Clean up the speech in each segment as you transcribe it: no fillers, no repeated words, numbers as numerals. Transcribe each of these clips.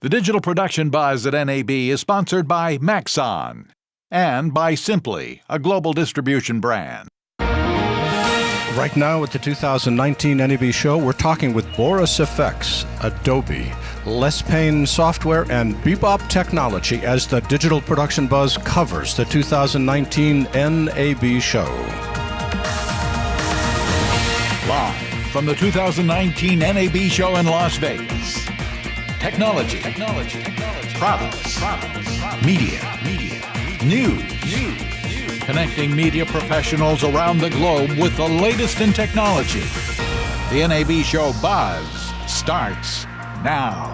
The digital production buzz at NAB is sponsored by Maxon and by Simply, a global distribution brand. Right now at the 2019 NAB Show, we're talking with BorisFX, Adobe, Lesspain software, and BeBop technology as the digital production buzz covers the 2019 NAB Show. Live from the 2019 NAB Show in Las Vegas. Technology, products, media, news. Connecting media professionals around the globe with the latest in technology. The NAB Show Buzz starts now.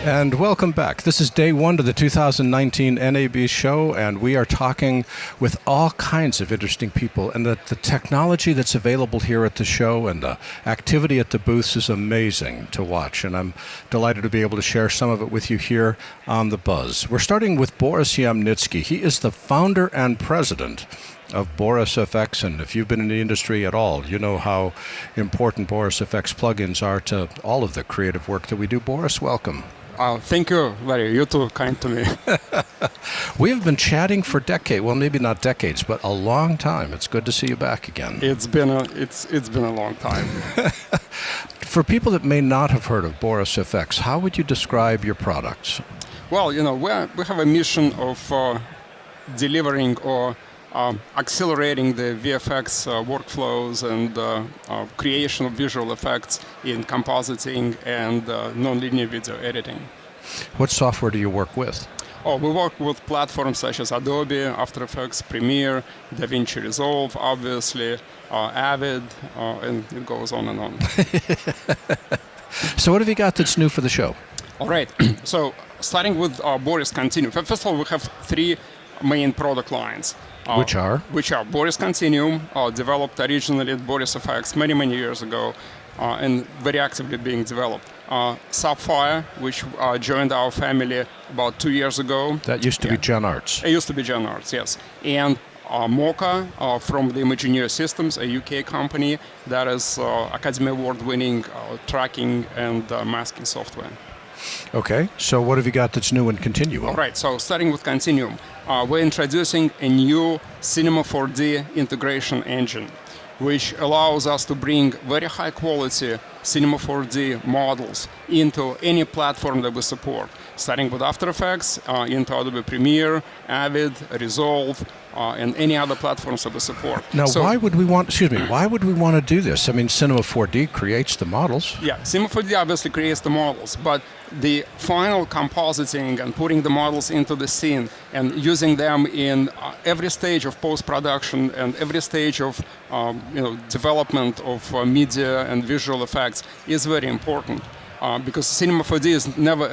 And welcome back. This is day one to the 2019 NAB Show, and we are talking with all kinds of interesting people. And the technology that's available here at the show and the activity at the booths is amazing to watch. And I'm delighted to be able to share some of it with you here on The Buzz. We're starting with Boris Yamnitsky. He is the founder and president of BorisFX, and if you've been in the industry at all, you know how important BorisFX plugins are to all of the creative work that we do. Boris, welcome. Thank you, Larry. You're too kind to me. We have been chatting for decades. Well, maybe not decades, but a long time. It's good to see you back again. It's been a long time. For people that may not have heard of BorisFX, how would you describe your products? Well, we have a mission of delivering or accelerating the VFX workflows and creation of visual effects in compositing and nonlinear video editing. What software do you work with? We work with platforms such as Adobe, After Effects, Premiere, DaVinci Resolve, obviously, Avid, and it goes on and on. So what have you got that's new for the show? All right. So starting with Boris Continuum. First of all, we have three main product lines. Which are? Boris Continuum, developed originally at BorisFX many years ago, and very actively being developed. Sapphire, which joined our family about 2 years ago. That used to be Gen Arts. It used to be Gen Arts, yes. And Mocha from the Imagineer Systems, a UK company that is Academy Award-winning tracking and masking software. Okay, so what have you got that's new in Continuum? All right, so starting with Continuum, we're introducing a new Cinema 4D integration engine, which allows us to bring very high quality Cinema 4D models into any platform that we support, starting with After Effects, into Adobe Premiere, Avid, Resolve, and any other platforms that we support. Now, why would we want to do this? I mean, Cinema 4D creates the models. Yeah, Cinema 4D obviously creates the models, but the final compositing and putting the models into the scene and using them in every stage of post-production and every stage of development of media and visual effects is very important because Cinema 4D is never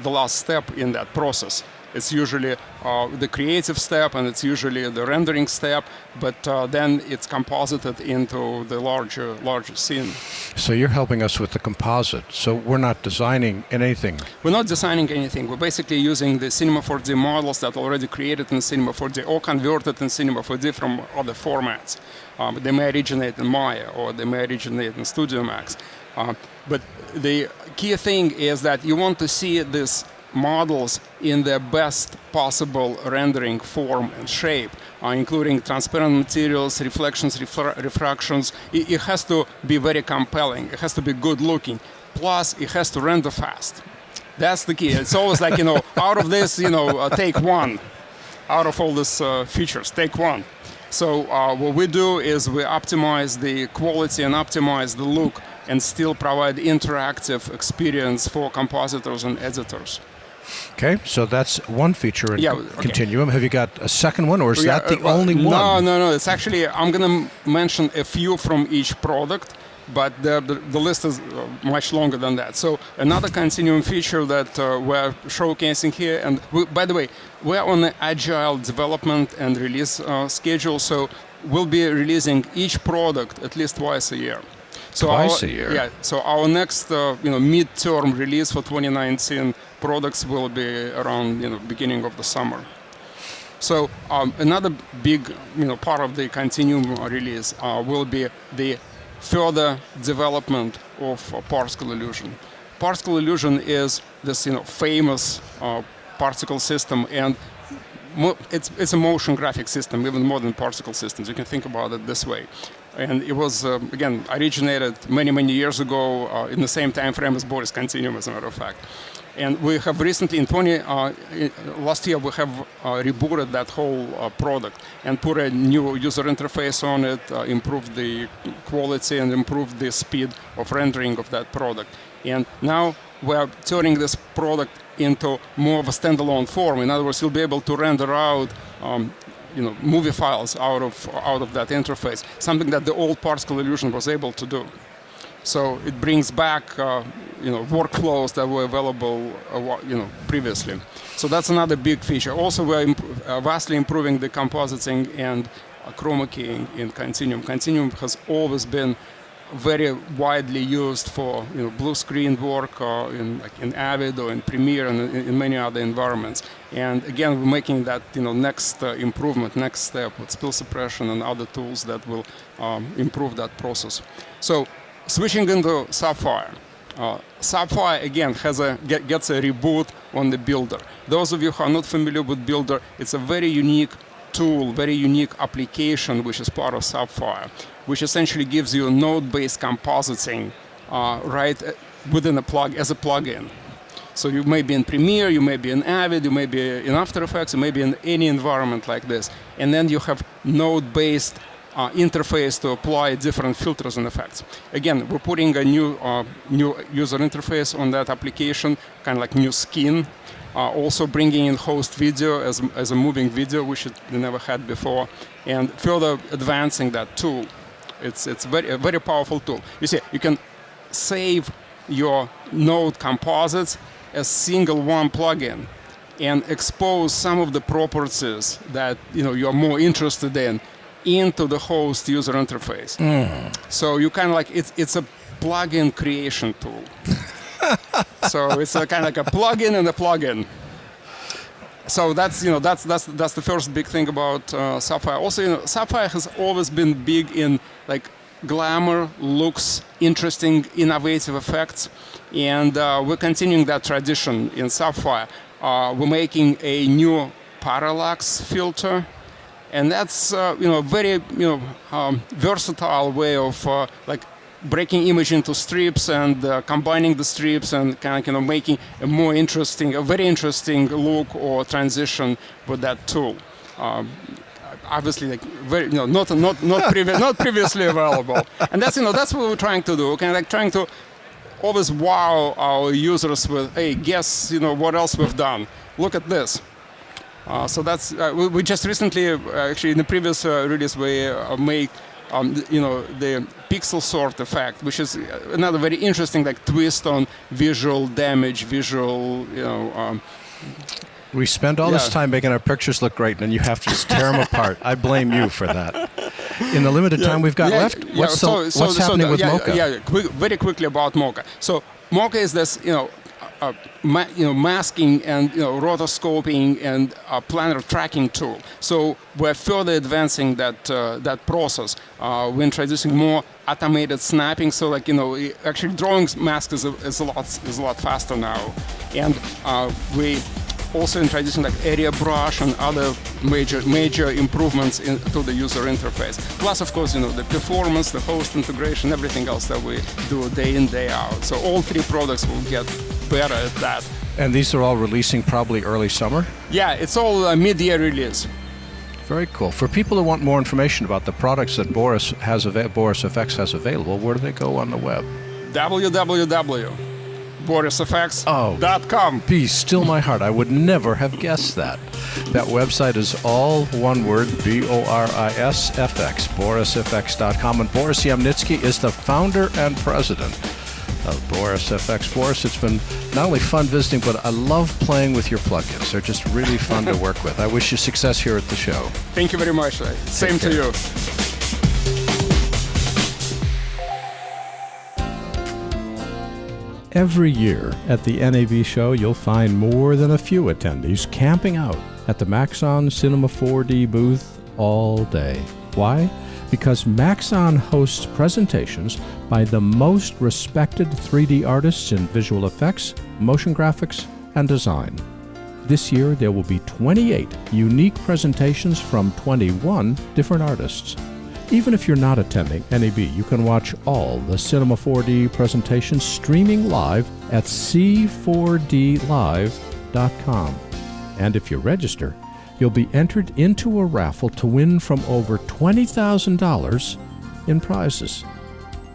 the last step in that process. It's usually the creative step and it's usually the rendering step, but then it's composited into the larger scene. So you're helping us with the composite. So we're not designing anything. We're not designing anything. We're basically using the Cinema 4D models that are already created in Cinema 4D or converted in Cinema 4D from other formats. They may originate in Maya or they may originate in Studio Max. But the key thing is that you want to see these models in their best possible rendering form and shape, including transparent materials, reflections, refractions. It has to be very compelling. It has to be good looking. Plus, it has to render fast. That's the key. It's always like, out of this, take one. Out of all these features, take one. So what we do is we optimize the quality and optimize the look and still provide interactive experience for compositors and editors. Okay, so that's one feature in Continuum. Have you got a second one, or is that the only one? No. It's actually, I'm going to mention a few from each product, but the list is much longer than that. So another Continuum feature that we're showcasing here, and by the way, we're on an agile development and release schedule, so we'll be releasing each product at least twice a year. Twice a year? Yeah, so our next mid-term release for 2019 products will be around beginning of the summer. So another big part of the Continuum release will be the further development of particle illusion. particle illusion is this famous particle system, and it's a motion graphic system, even more than particle systems. You can think about it this way. And it was, again, originated many years ago in the same time frame as Boris Continuum, as a matter of fact. And we have recently, last year, we have rebooted that whole product and put a new user interface on it, improved the quality and improved the speed of rendering of that product. And now we're turning this product into more of a standalone form. In other words, you'll be able to render out movie files out of that interface, something that the old particle illusion was able to do. So it brings back workflows that were available previously. So that's another big feature. Also, we're vastly improving the compositing and chroma keying in Continuum. Continuum has always been very widely used for blue screen work in Avid or in Premiere and in many other environments. And again, we're making that next improvement, next step with spill suppression and other tools that will improve that process. So switching into Sapphire. Sapphire again gets a reboot on the Builder. Those of you who are not familiar with Builder, it's a very unique tool, very unique application which is part of Sapphire, which essentially gives you node-based compositing right within as a plugin. So you may be in Premiere, you may be in Avid, you may be in After Effects, you may be in any environment like this, and then you have node-based interface to apply different filters and effects. Again, we're putting a new user interface on that application, kind of like new skin. Also bringing in host video as a moving video, which we never had before, and further advancing that tool. It's a very powerful tool. You see, you can save your node composites as single one plugin and expose some of the properties that you're more interested in into the host user interface. So you kind of like it's a plugin creation tool. So it's kind of like a plugin and a plugin. So that's the first big thing about Sapphire. Also, Sapphire has always been big in like glamour, looks, interesting, innovative effects, and we're continuing that tradition in Sapphire. We're making a new parallax filter, and that's very versatile way of like breaking image into strips and combining the strips and kind of making a very interesting look or transition with that tool. Obviously, like very not previously available, and that's what we're trying to do. Kind of like trying to always wow our users with, hey, guess what else we've done? Look at this. So that's we just recently actually in the previous release we make the pixel sort effect, which is another very interesting like twist on visual damage, We spend all this time making our pictures look great, and you have to just tear them apart. I blame you for that. In the limited time we've got left, what's happening with Mocha? Very quickly about Mocha. So Mocha is this, masking and rotoscoping and planar tracking tool. So we're further advancing that process. We're introducing more automated snapping. So like actually drawing mask is a lot faster now, and we also introducing like area brush and other major improvements to the user interface. Plus, of course, the performance, the host integration, everything else that we do day in, day out. So all three products will get better at that. And these are all releasing probably early summer? Yeah, it's all mid-year release. Very cool. For people who want more information about the products that BorisFX has available, where do they go on the web? www.borisfx.com. Be still my heart. I would never have guessed that. That website is all one word, BorisFX, BorisFX.com. And Boris Yamnitsky is the founder and president of BorisFX. Boris, it's been not only fun visiting, but I love playing with your plugins. They're just really fun to work with. I wish you success here at the show. Thank you very much. Same to you. Every year at the NAB Show, you'll find more than a few attendees camping out at the Maxon Cinema 4D booth all day. Why? because Maxon hosts presentations by the most respected 3D artists in visual effects, motion graphics, and design. This year, there will be 28 unique presentations from 21 different artists. Even if you're not attending NAB, you can watch all the Cinema 4D presentations streaming live at c4dlive.com. And if you register, you'll be entered into a raffle to win from over $20,000 in prizes.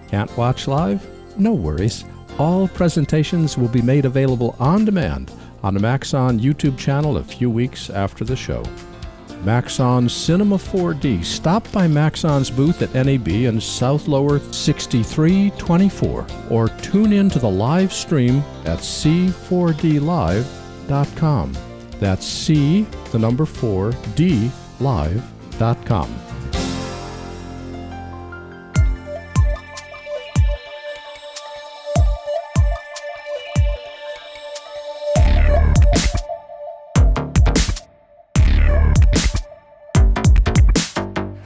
Can't watch live? No worries. All presentations will be made available on demand on the Maxon YouTube channel a few weeks after the show. Maxon Cinema 4D. Stop by Maxon's booth at NAB in South Lower 6324 or tune in to the live stream at c4dlive.com. That's C, the number 4, D, live.com.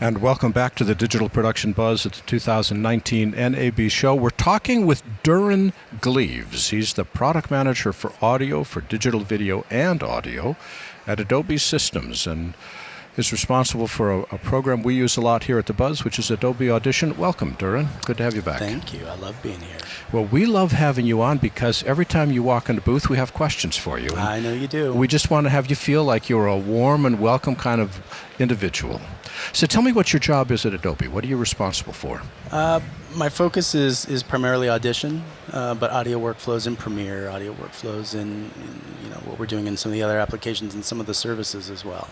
And welcome back to the Digital Production Buzz at the 2019 NAB Show. We're talking with Durin Gleaves. He's the product manager for audio, for digital video and audio at Adobe Systems, and is responsible for a program we use a lot here at the Buzz, which is Adobe Audition. Welcome, Durin. Good to have you back. Thank you. I love being here. Well, we love having you on because every time you walk in the booth, we have questions for you. I know you do. We just want to have you feel like you're a warm and welcome kind of individual. So tell me what your job is at Adobe. What are you responsible for? My focus is primarily Audition, but audio workflows in Premiere, audio workflows in what we're doing in some of the other applications and some of the services as well.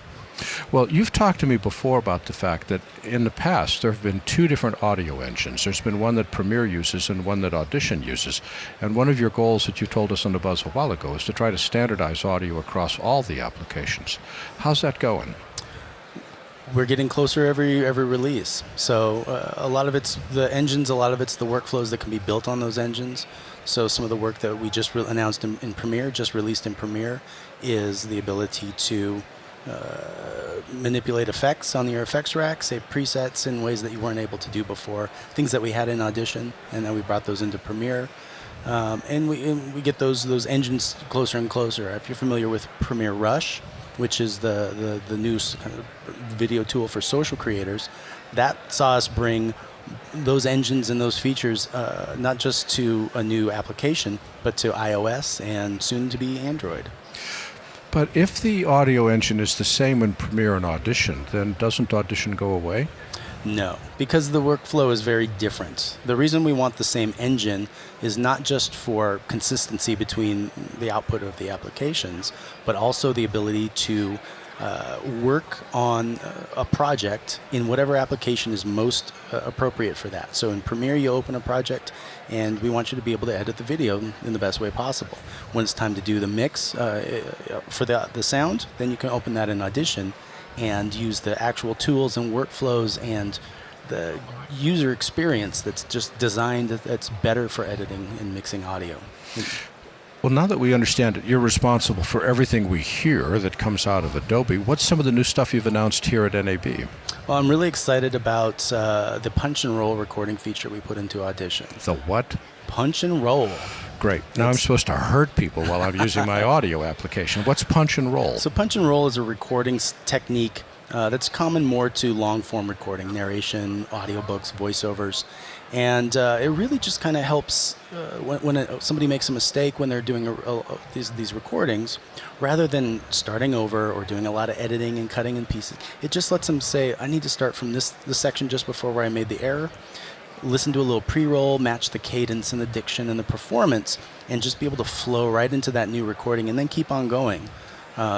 Well, you've talked to me before about the fact that in the past there have been two different audio engines. There's been one that Premiere uses and one that Audition uses. And one of your goals that you told us on the Buzz a while ago is to try to standardize audio across all the applications. How's that going? We're getting closer every release. So a lot of it's the engines, a lot of it's the workflows that can be built on those engines. So some of the work that we just announced in Premiere, just released in Premiere, is the ability to manipulate effects on your effects rack, save presets in ways that you weren't able to do before. Things that we had in Audition, and then we brought those into Premiere. And we get those engines closer and closer. If you're familiar with Premiere Rush, which is the new kind of video tool for social creators, that saw us bring those engines and those features not just to a new application, but to iOS and soon to be Android. But if the audio engine is the same in Premiere and Audition, then doesn't Audition go away? No, because the workflow is very different. The reason we want the same engine is not just for consistency between the output of the applications, but also the ability to work on a project in whatever application is most appropriate for that. So in Premiere, you open a project, and we want you to be able to edit the video in the best way possible. When it's time to do the mix for the sound, then you can open that in Audition and use the actual tools and workflows and the user experience that's just designed that's better for editing and mixing audio. Well, now that we understand it, you're responsible for everything we hear that comes out of Adobe. What's some of the new stuff you've announced here at NAB? Well, I'm really excited about the punch and roll recording feature we put into Audition. The what? Punch and roll. Great. Now I'm supposed to hurt people while I'm using my audio application. What's punch and roll? So punch and roll is a recording technique that's common more to long-form recording, narration, audiobooks, voiceovers. And it really just kind of helps when somebody makes a mistake when they're doing these recordings, rather than starting over or doing a lot of editing and cutting in pieces. It just lets them say, I need to start from this section just before where I made the error, listen to a little pre-roll, match the cadence and the diction and the performance, and just be able to flow right into that new recording and then keep on going.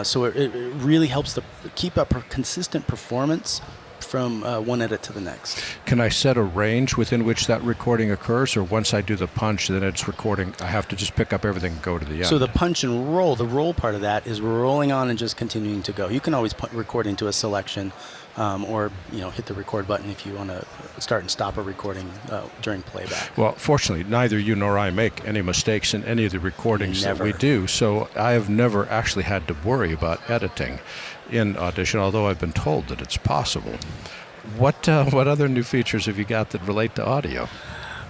So it really helps to keep up a consistent performance from one edit to the next. Can I set a range within which that recording occurs, or once I do the punch, then it's recording, I have to just pick up everything and go to the end? So the punch and roll, the roll part of that is rolling on and just continuing to go. You can always record into a selection, or hit the record button if you want to start and stop a recording during playback. Well, fortunately, neither you nor I make any mistakes in any of the recordings that we do, so I have never actually had to worry about editing in Audition, although I've been told that it's possible. What other new features have you got that relate to audio?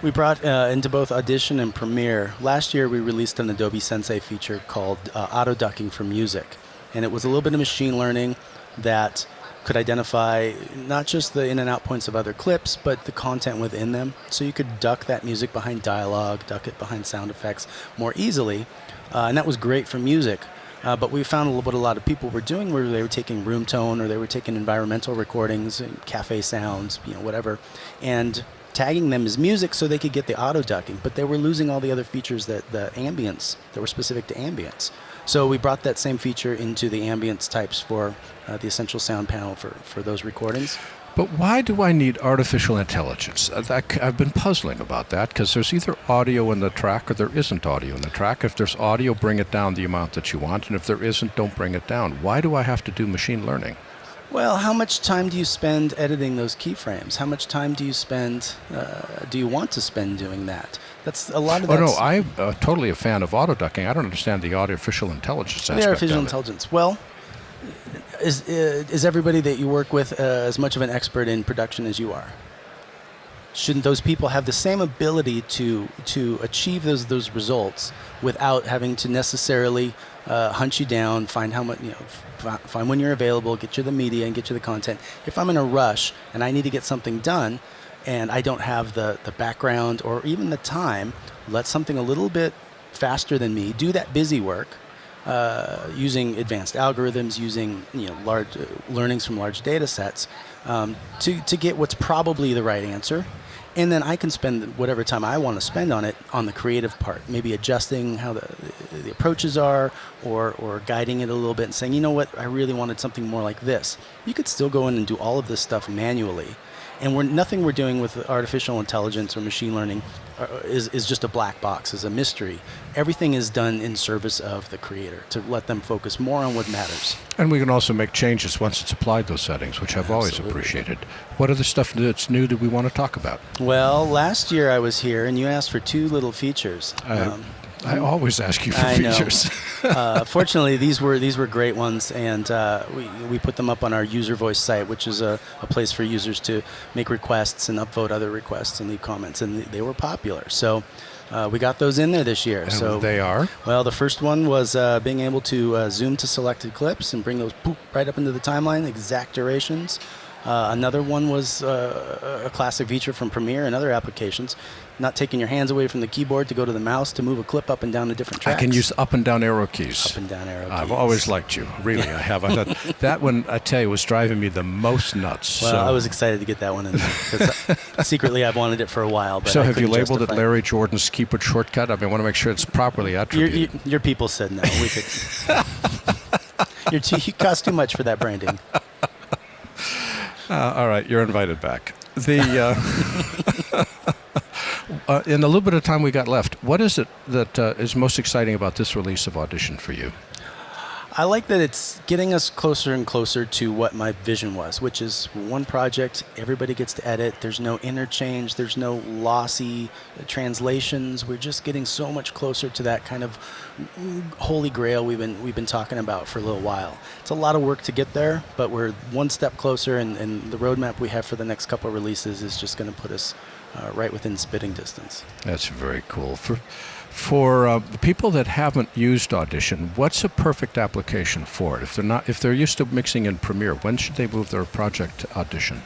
We brought into both Audition and Premiere. Last year we released an Adobe Sensei feature called auto ducking for music. And it was a little bit of machine learning that could identify not just the in and out points of other clips, but the content within them. So you could duck that music behind dialogue, duck it behind sound effects more easily. And that was great for music. But we found what a lot of people were doing where they were taking room tone or they were taking environmental recordings, cafe sounds, whatever, and tagging them as music so they could get the auto ducking, but they were losing all the other features that were specific to ambience. So we brought that same feature into the ambience types for the essential sound panel for those recordings. But why do I need artificial intelligence? I've been puzzling about that because there's either audio in the track or there isn't audio in the track. If there's audio, bring it down the amount that you want, and if there isn't, don't bring it down. Why do I have to do machine learning? Well, how much time do you spend editing those keyframes? How much time do you spend, do you want to spend doing that? That's a lot of that. Oh, no, I'm totally a fan of auto ducking. I don't understand the artificial intelligence aspect The artificial of it. intelligence. Well, is everybody that you work with as much of an expert in production as you are? Shouldn't those people have the same ability to achieve those results without having to necessarily hunt you down, find how much, find when you're available, get you the media and get you the content. If I'm in a rush and I need to get something done and I don't have the background or even the time, let something a little bit faster than me do that busy work using advanced algorithms, using large learnings from large data sets to get what's probably the right answer. And then I can spend whatever time I want to spend on it on the creative part, maybe adjusting how the approaches are or guiding it a little bit and saying, you know what, I really wanted something more like this. You could still go in and do all of this stuff manually. And nothing we're doing with artificial intelligence or machine learning is just a black box, is a mystery. Everything is done in service of the creator to let them focus more on what matters. And we can also make changes once it's applied those settings, which I've always appreciated. What other stuff that's new that we want to talk about? Well, last year I was here and you asked for 2 little features. I always ask you for features. Fortunately, these were great ones, and we put them up on our user voice site, which is a place for users to make requests and upvote other requests and leave comments, and they were popular. So we got those in there this year. And so they are? Well, the first one was being able to zoom to selected clips and bring those right up into the timeline, exact durations. Another one was a classic feature from Premiere and other applications, not taking your hands away from the keyboard to go to the mouse to move a clip up and down to different tracks. I can use up and down arrow keys. Up and down arrow keys. I've always liked you. Really, I have. I thought that one, I tell you, was driving me the most nuts. Well, I was excited to get that one in there because secretly I've wanted it for a while. But so have you labeled it Larry Jordan's keyboard shortcut? I mean, I want to make sure it's properly attributed. Your people said no. We could. You cost too much for that branding. All right, you're invited back. In the little bit of time we got left, what is it that is most exciting about this release of Audition for you? I like that it's getting us closer and closer to what my vision was, which is one project, everybody gets to edit, there's no interchange, there's no lossy translations. We're just getting so much closer to that kind of holy grail we've been talking about for a little while. It's a lot of work to get there, but we're one step closer, and the roadmap we have for the next couple of releases is just going to put us right within spitting distance. That's very cool. For the people that haven't used Audition, what's a perfect application for it? If they're used to mixing in Premiere, when should they move their project to Audition?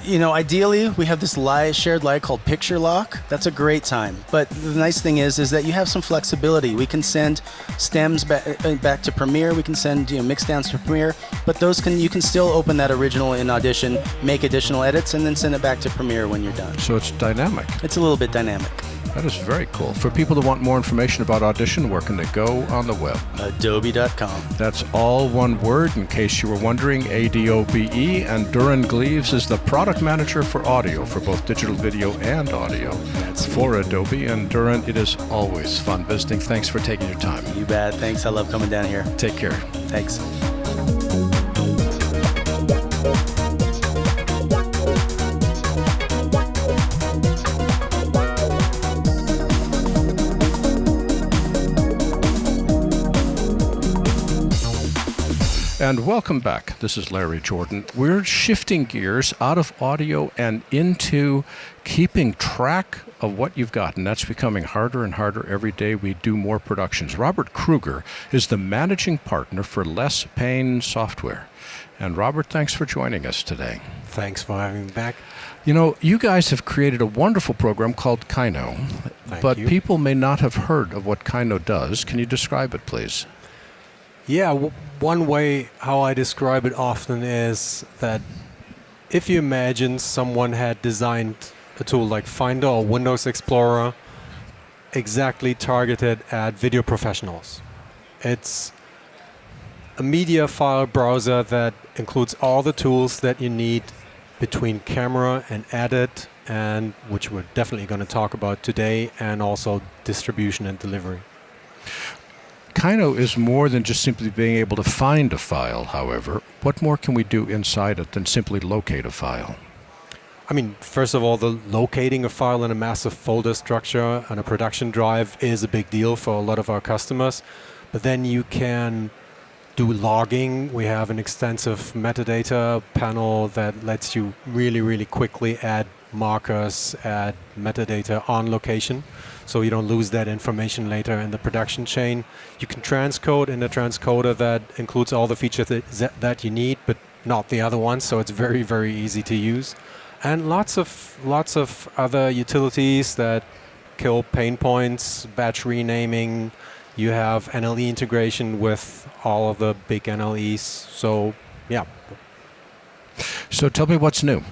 Ideally, we have this shared lie called Picture Lock. That's a great time. But the nice thing is that you have some flexibility. We can send stems back to Premiere. We can send mixdowns to Premiere. But you can still open that original in Audition, make additional edits, and then send it back to Premiere when you're done. So it's dynamic. It's a little bit dynamic. That is very cool. For people that want more information about Audition, where can they go on the web? Adobe.com. That's all one word, in case you were wondering, ADOBE, and Durin Gleaves is the product manager for audio, for both digital video and audio. That's for Adobe. And Durin, it is always fun visiting. Thanks for taking your time. You bet. Thanks. I love coming down here. Take care. Thanks. And welcome back. This is Larry Jordan. We're shifting gears out of audio and into keeping track of what you've got, and that's becoming harder and harder every day. We do more productions. Robert Krüger is the managing partner for Lesspain Software. And Robert, thanks for joining us today. Thanks for having me back. You know, you guys have created a wonderful program called Kyno, but you. people may not have heard of what Kyno does. Can you describe it, please? Yeah, one way how I describe it often is that if you imagine someone had designed a tool like Finder or Windows Explorer exactly targeted at video professionals. It's a media file browser that includes all the tools that you need between camera and edit, and which we're definitely going to talk about today, and also distribution and delivery. Kyno is more than just simply being able to find a file, however. What more can we do inside it than simply locate a file? I mean, first of all, the locating a file in a massive folder structure on a production drive is a big deal for a lot of our customers. But then you can do logging. We have an extensive metadata panel that lets you really, really quickly add markers, add metadata on location, so you don't lose that information later in the production chain. You can transcode in the transcoder that includes all the features that you need, but not the other ones, so it's very, very easy to use. And lots of other utilities that kill pain points, batch renaming. You have NLE integration with all of the big NLEs. So, yeah. So tell me what's new.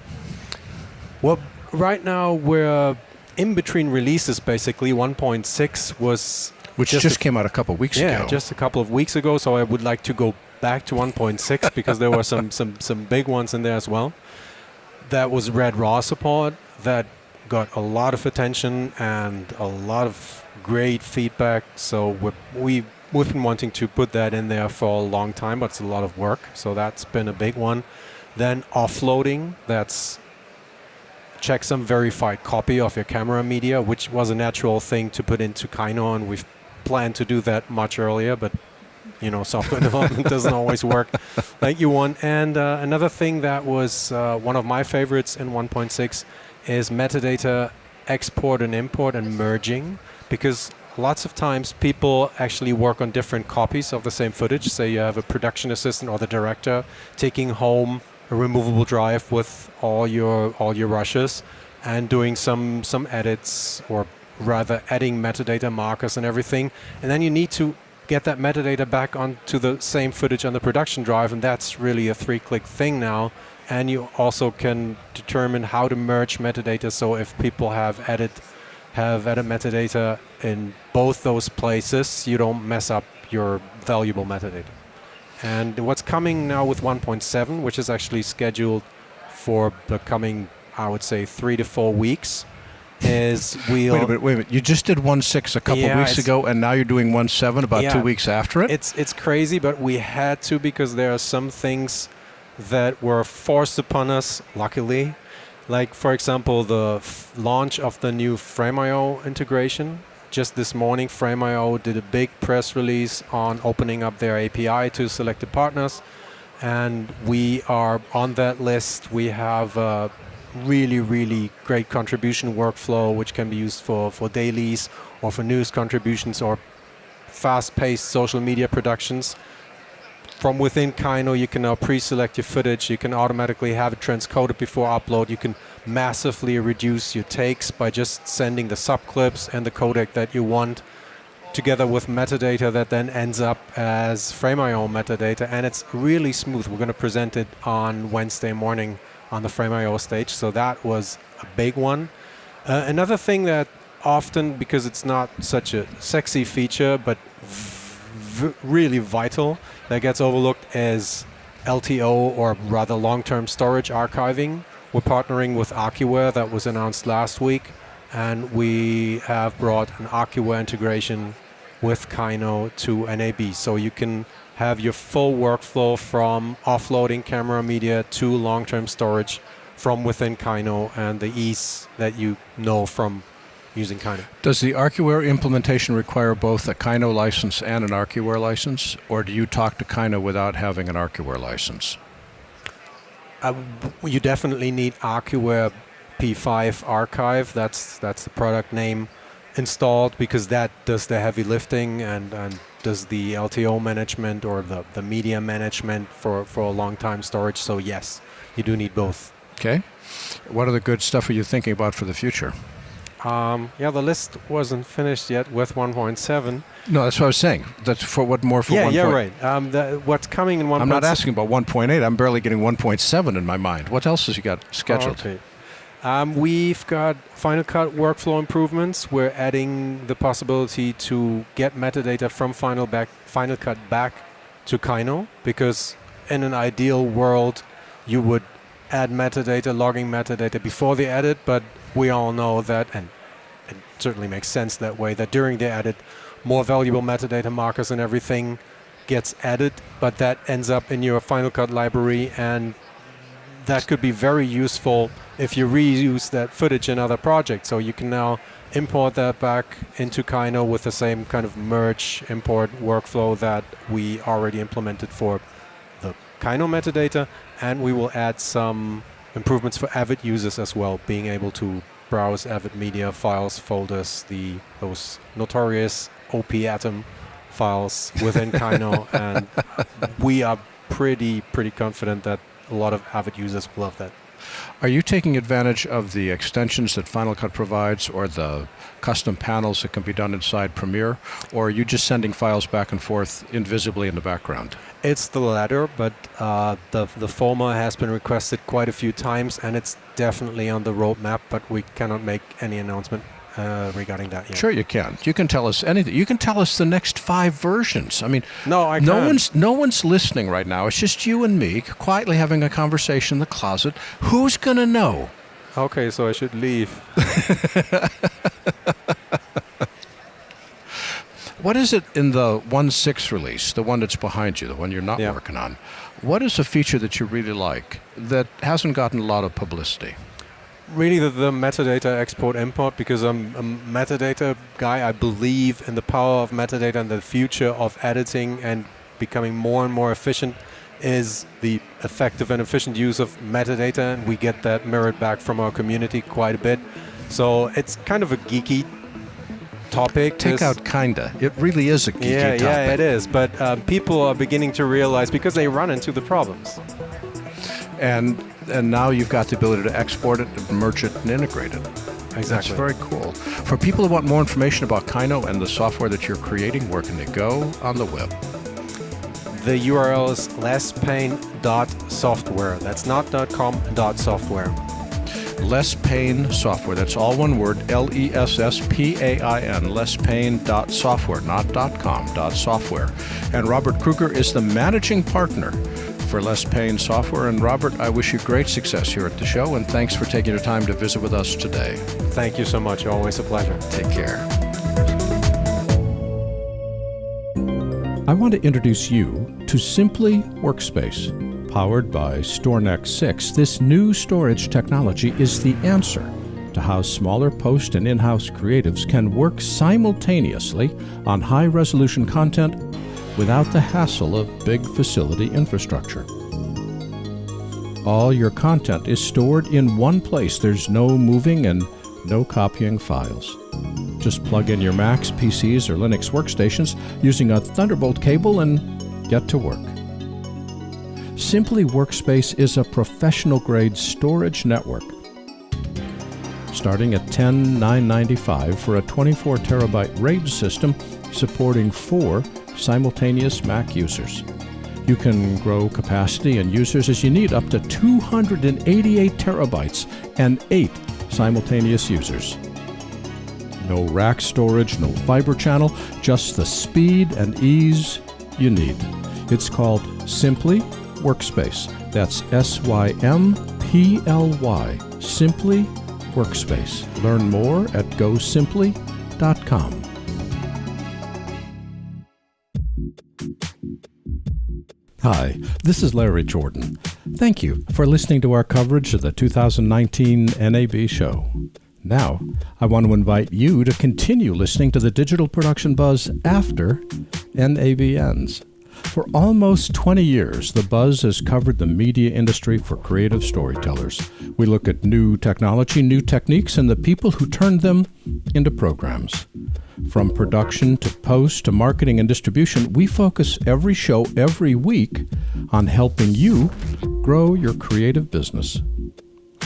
Well, right now we're in between releases, basically. 1.6 was... Which just came out a couple of weeks ago. Yeah, just a couple of weeks ago. So I would like to go back to 1.6 because there were some big ones in there as well. That was Red Raw support that got a lot of attention and a lot of great feedback. So we've been wanting to put that in there for a long time, but it's a lot of work. So that's been a big one. Then offloading, that's checksum verified copy of your camera media, which was a natural thing to put into Kyno, and we've planned to do that much earlier, but you know, software development doesn't always work like you want. And another thing that was one of my favorites in 1.6 is metadata export and import and merging, because lots of times people actually work on different copies of the same footage. Say you have a production assistant or the director taking home a removable drive with all your rushes and doing some edits, or rather adding metadata markers and everything, and then you need to get that metadata back onto the same footage on the production drive, and that's really a 3-click thing now. And you also can determine how to merge metadata, so if people have added metadata in both those places, you don't mess up your valuable metadata. And what's coming now with 1.7, which is actually scheduled for the coming, I would say, 3 to 4 weeks, is Wait a minute. You just did 1.6 a couple of weeks ago, and now you're doing 1.7 about 2 weeks after it? It's crazy, but we had to, because there are some things that were forced upon us, luckily. Like, for example, the launch of the new Frame.io integration. Just this morning, Frame.io did a big press release on opening up their API to selected partners, and we are on that list. We have a really, really great contribution workflow, which can be used for dailies or for news contributions or fast-paced social media productions. From within Kyno, you can now pre-select your footage. You can automatically have it transcoded before upload. You can massively reduce your takes by just sending the subclips and the codec that you want, together with metadata that then ends up as Frame.io metadata. And it's really smooth. We're going to present it on Wednesday morning on the Frame.io stage. So that was a big one. Another thing that often, because it's not such a sexy feature, but really vital, that gets overlooked as LTO, or rather long-term storage archiving. We're partnering with Archiware, that was announced last week, and we have brought an Archiware integration with Kyno to NAB. So you can have your full workflow from offloading camera media to long-term storage from within Kyno, and the ease that you know from using Kyno. Does the ArchiWare implementation require both a Kyno license and an ArchiWare license, or do you talk to Kyno without having an ArchiWare license? You definitely need ArchiWare P5 Archive. That's the product name installed, because that does the heavy lifting and does the LTO management or the media management for a long time storage. So yes, you do need both. Okay. What other good stuff are you thinking about for the future? The list wasn't finished yet with 1.7. No, that's what I was saying. That's for what more for 1.8. Yeah, right. What's coming in 1.7? I'm not asking about 1.8. I'm barely getting 1.7 in my mind. What else has you got scheduled? Okay. We've got Final Cut workflow improvements. We're adding the possibility to get metadata from Final Cut back to Kyno, because in an ideal world, you would add metadata, logging metadata before the edit, but we all know that, and it certainly makes sense that way, that during the edit, more valuable metadata markers and everything gets added, but that ends up in your Final Cut library, and that could be very useful if you reuse that footage in other projects. So you can now import that back into Kyno with the same kind of merge import workflow that we already implemented for the Kyno metadata, and we will add some improvements for Avid users as well, being able to browse Avid media files, folders, those notorious OP Atom files within Kyno, and we are pretty confident that a lot of Avid users will love that. Are you taking advantage of the extensions that Final Cut provides, or the custom panels that can be done inside Premiere, or are you just sending files back and forth invisibly in the background? It's the latter, but the former has been requested quite a few times, and it's definitely on the roadmap, but we cannot make any announcement regarding that yet. Sure you can. You can tell us anything. You can tell us the next 5 versions. I mean, no can't. No one's listening right now. It's just you and me quietly having a conversation in the closet. Who's going to know? Okay, so I should leave. What is it in the 1.6 release, the one that's behind you, the one you're not working on? What is a feature that you really like that hasn't gotten a lot of publicity? Really the metadata export import, because I'm a metadata guy. I believe in the power of metadata, and the future of editing and becoming more and more efficient is the effective and efficient use of metadata, and we get that mirrored back from our community quite a bit. So it's kind of a geeky topic. Take out kinda. It really is a geeky topic. Yeah, it is. But people are beginning to realize, because they run into the problems. And now you've got the ability to export it, merge it, and integrate it. Exactly. That's very cool. For people who want more information about Kyno and the software that you're creating, where can they go on the web? The URL is lesspain.software. That's not .com, .software. Lesspain Software. That's all one word, Lesspain, lesspain.software, not .com, .software. And Robert Krüger is the managing partner for Lesspain Software. And Robert, I wish you great success here at the show, and thanks for taking the time to visit with us today. Thank you so much. Always a pleasure. Take care. I want to introduce you to Simply Workspace. Powered by StoreNext 6, this new storage technology is the answer to how smaller post and in-house creatives can work simultaneously on high-resolution content without the hassle of big facility infrastructure. All your content is stored in one place. There's no moving and no copying files. Just plug in your Macs, PCs, or Linux workstations using a Thunderbolt cable and get to work. Simply Workspace is a professional-grade storage network. Starting at $10,995 for a 24-terabyte RAID system supporting 4 simultaneous Mac users. You can grow capacity and users as you need, up to 288 terabytes and 8 simultaneous users. No rack storage, no fiber channel, just the speed and ease you need. It's called Simply Workspace. That's SYMPLY, Simply Workspace. Learn more at gosimply.com. Hi, this is Larry Jordan. Thank you for listening to our coverage of the 2019 NAB Show. Now, I want to invite you to continue listening to the Digital Production Buzz after NAB ends. For almost 20 years, The Buzz has covered the media industry for creative storytellers. We look at new technology, new techniques, and the people who turned them into programs. From production to post to marketing and distribution, we focus every show, every week, on helping you grow your creative business.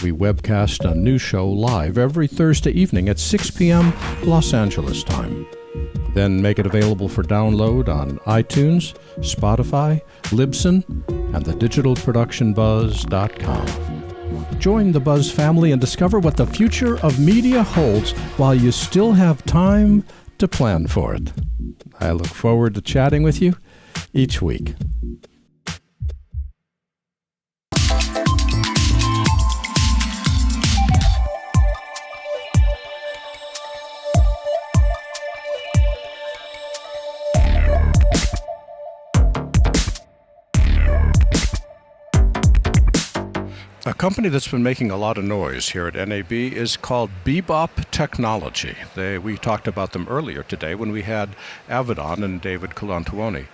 We webcast a new show live every Thursday evening at 6 p.m. Los Angeles time. Then make it available for download on iTunes, Spotify, Libsyn, and thedigitalproductionbuzz.com. Join the Buzz family and discover what the future of media holds while you still have time to plan for it. I look forward to chatting with you each week. A company that's been making a lot of noise here at NAB is called BeBop Technology. We talked about them earlier today when we had Avid on and David Colantuoni.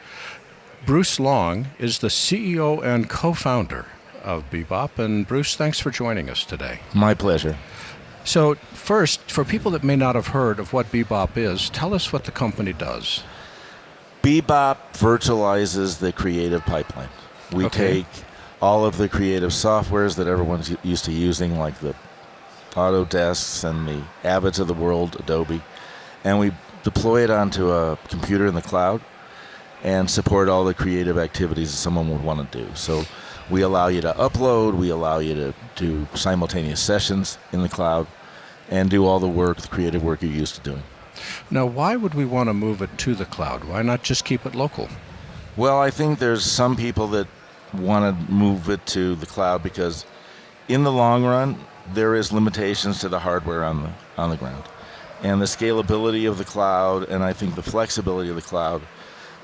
Bruce Long is the CEO and co-founder of BeBop. And Bruce, thanks for joining us today. My pleasure. So first, for people that may not have heard of what BeBop is, tell us what the company does. BeBop virtualizes the creative pipeline. We take all of the creative softwares that everyone's used to using, like the Autodesks and the Avids of the world, Adobe, and we deploy it onto a computer in the cloud and support all the creative activities that someone would want to do. So we allow you to upload, we allow you to do simultaneous sessions in the cloud, and do all the work, the creative work you're used to doing. Now, why would we want to move it to the cloud? Why not just keep it local? Well, I think there's some people that want to move it to the cloud because in the long run, there is limitations to the hardware on the ground. And the scalability of the cloud, and I think the flexibility of the cloud,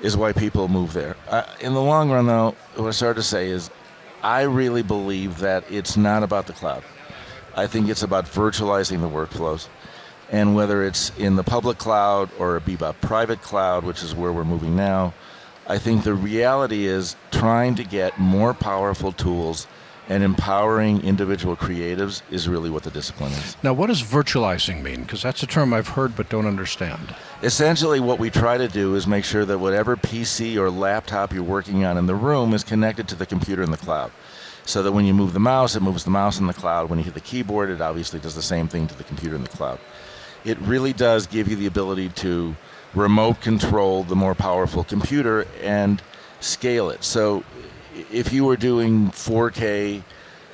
is why people move there. In the long run, though, what I started to say is I really believe that it's not about the cloud. I think it's about virtualizing the workflows. And whether it's in the public cloud or a BeBop private cloud, which is where we're moving now, I think the reality is trying to get more powerful tools and empowering individual creatives is really what the discipline is. Now, what does virtualizing mean? Because that's a term I've heard but don't understand. Essentially, what we try to do is make sure that whatever PC or laptop you're working on in the room is connected to the computer in the cloud. So that when you move the mouse, it moves the mouse in the cloud. When you hit the keyboard, it obviously does the same thing to the computer in the cloud. It really does give you the ability to remote control the more powerful computer and scale it. So if you were doing 4K,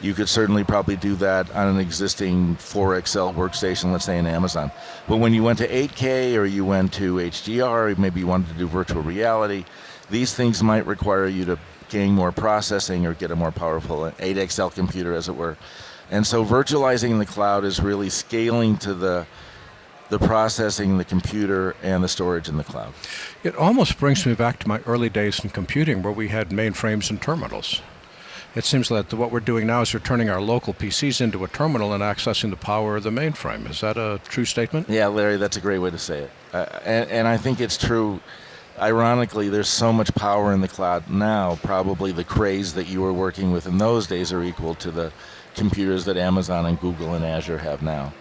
you could certainly probably do that on an existing 4XL workstation, let's say in Amazon. But when you went to 8K or you went to HDR, maybe you wanted to do virtual reality, these things might require you to gain more processing or get a more powerful 8XL computer, as it were. And so virtualizing in the cloud is really scaling to the processing, the computer, and the storage in the cloud. It almost brings me back to my early days in computing where we had mainframes and terminals. It seems that what we're doing now is we're turning our local PCs into a terminal and accessing the power of the mainframe. Is that a true statement? Yeah, Larry, that's a great way to say it. And I think it's true. Ironically, there's so much power in the cloud now, probably the craze that you were working with in those days are equal to the computers that Amazon and Google and Azure have now.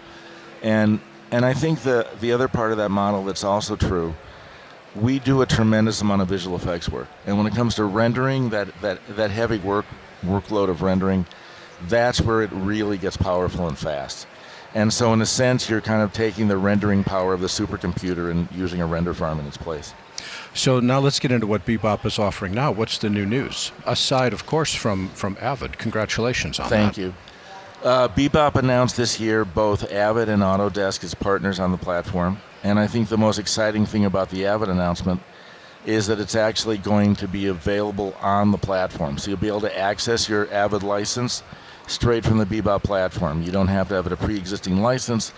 And I think the other part of that model that's also true, we do a tremendous amount of visual effects work. And when it comes to rendering, that heavy workload of rendering, that's where it really gets powerful and fast. And so in a sense, you're kind of taking the rendering power of the supercomputer and using a render farm in its place. So now let's get into what BeBop is offering now. What's the new news? Aside, of course, from Avid. Congratulations on that. Thank you. BeBop announced this year both Avid and Autodesk as partners on the platform. And I think the most exciting thing about the Avid announcement is that it's actually going to be available on the platform. So you'll be able to access your Avid license straight from the BeBop platform. You don't have to have a pre-existing license.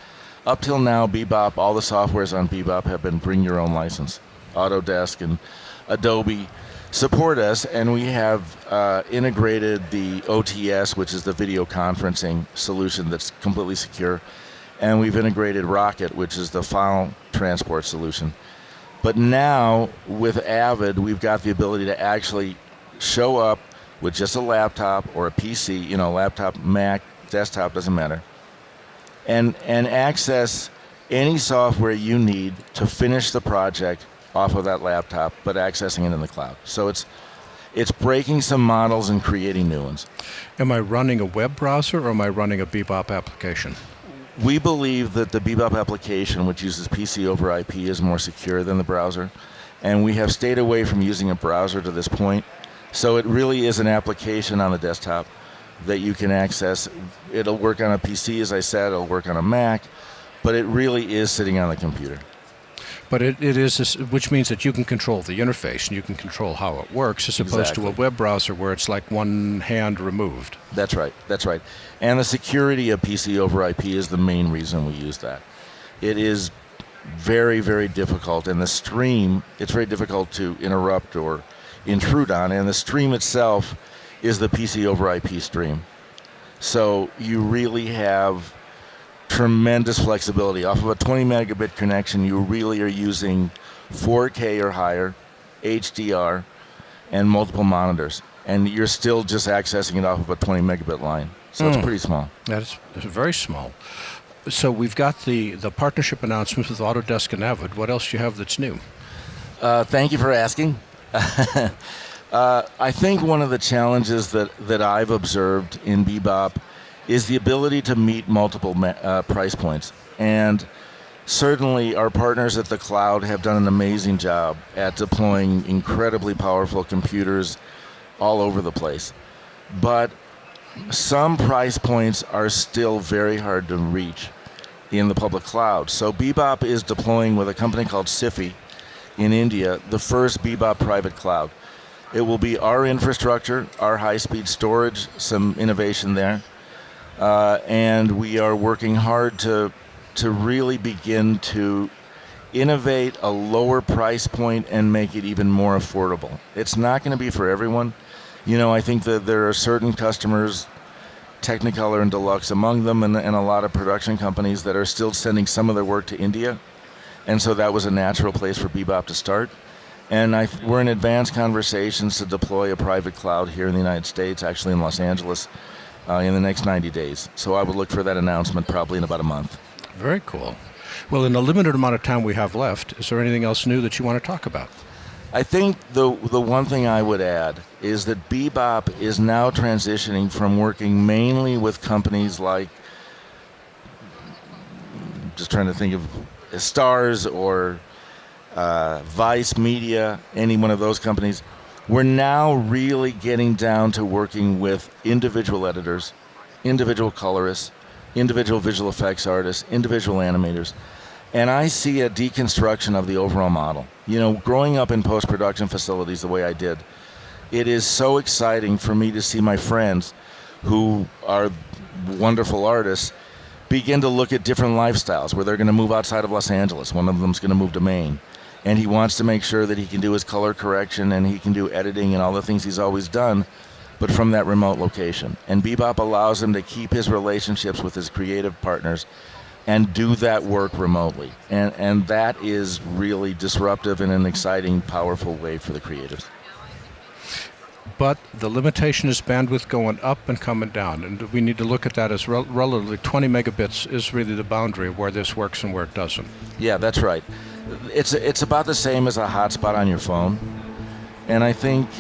Up till now, BeBop, all the softwares on BeBop have been bring your own license. Autodesk and Adobe support us, and we have integrated the OTS, which is the video conferencing solution that's completely secure. and we've integrated Rocket, which is the file transport solution. But now with Avid, we've got the ability to actually show up with just a laptop or a PC, laptop, Mac, desktop, doesn't matter, and access any software you need to finish the project off of that laptop, but accessing it in the cloud. So it's breaking some models and creating new ones. Am I running a web browser or am I running a BeBop application? We believe that the BeBop application, which uses PC over IP, is more secure than the browser, and we have stayed away from using a browser to this point. So it really is an application on the desktop that you can access. It'll work on a PC, as I said, it'll work on a Mac, but it really is sitting on the computer. But it is, which means that you can control the interface and you can control how it works, as opposed to a web browser where it's like one hand removed. That's right. And the security of PC over IP is the main reason we use that. It is very, very difficult, and the stream, it's very difficult to interrupt or intrude on, and the stream itself is the PC over IP stream. So you really have tremendous flexibility. Off of a 20 megabit connection, you really are using 4K or higher, HDR, and multiple monitors. And you're still just accessing it off of a 20 megabit line. So it's pretty small. It's very small. So we've got the partnership announcements with Autodesk and Avid. What else do you have that's new? Thank you for asking. I think one of the challenges that I've observed in BeBop is the ability to meet multiple price points. And certainly our partners at the cloud have done an amazing job at deploying incredibly powerful computers all over the place. But some price points are still very hard to reach in the public cloud. So BeBop is deploying with a company called Siffy in India, the first BeBop private cloud. It will be our infrastructure, our high-speed storage, some innovation there. And we are working hard to really begin to innovate a lower price point and make it even more affordable. It's not going to be for everyone. I think that there are certain customers, Technicolor and Deluxe among them, and a lot of production companies that are still sending some of their work to India. And so that was a natural place for BeBop to start. And we're in advanced conversations to deploy a private cloud here in the United States, actually in Los Angeles, in the next 90 days. So I would look for that announcement probably in about a month. Very cool. Well, in the limited amount of time we have left, is there anything else new that you want to talk about? I think the one thing I would add is that BeBop is now transitioning from working mainly with companies like, just trying to think of Stars or Vice Media, any one of those companies. We're now really getting down to working with individual editors, individual colorists, individual visual effects artists, individual animators. And I see a deconstruction of the overall model. Growing up in post-production facilities the way I did, it is so exciting for me to see my friends who are wonderful artists begin to look at different lifestyles where they're going to move outside of Los Angeles. One of them's going to move to Maine. And he wants to make sure that he can do his color correction and he can do editing and all the things he's always done, but from that remote location. And BeBop allows him to keep his relationships with his creative partners and do that work remotely. And that is really disruptive in an exciting, powerful way for the creatives. But the limitation is bandwidth going up and coming down, and we need to look at that as relatively 20 megabits is really the boundary of where this works and where it doesn't. Yeah, that's right. It's about the same as a hotspot on your phone, and I think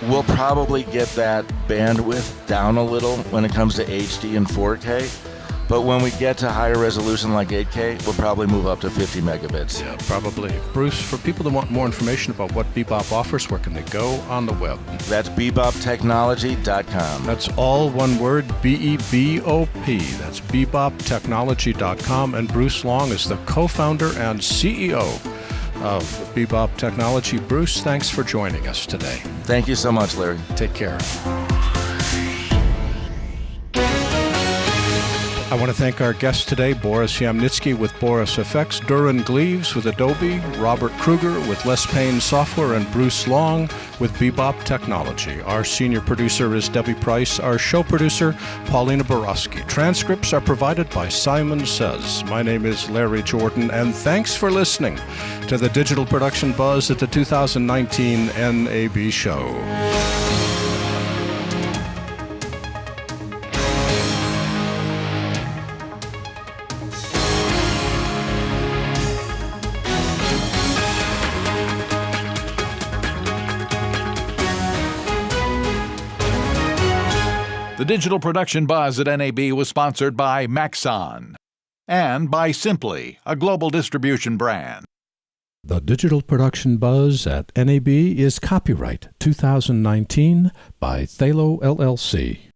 we'll probably get that bandwidth down a little when it comes to HD and 4K. But when we get to higher resolution like 8K, we'll probably move up to 50 megabits. Yeah, probably. Bruce, for people that want more information about what BeBop offers, where can they go on the web? That's BeBopTechnology.com. That's all one word, BeBop. That's BeBopTechnology.com. And Bruce Long is the co-founder and CEO of BeBop Technology. Bruce, thanks for joining us today. Thank you so much, Larry. Take care. I want to thank our guests today, Boris Yamnitsky with BorisFX, Durin Gleaves with Adobe, Robert Krüger with Lesspain Software, and Bruce Long with BeBop Technology. Our senior producer is Debbie Price. Our show producer, Paulina Borowski. Transcripts are provided by Simon Says. My name is Larry Jordan, and thanks for listening to the Digital Production Buzz at the 2019 NAB Show. The Digital Production Buzz at NAB was sponsored by Maxon and by Simply, a global distribution brand. The Digital Production Buzz at NAB is copyright 2019 by Thalo LLC.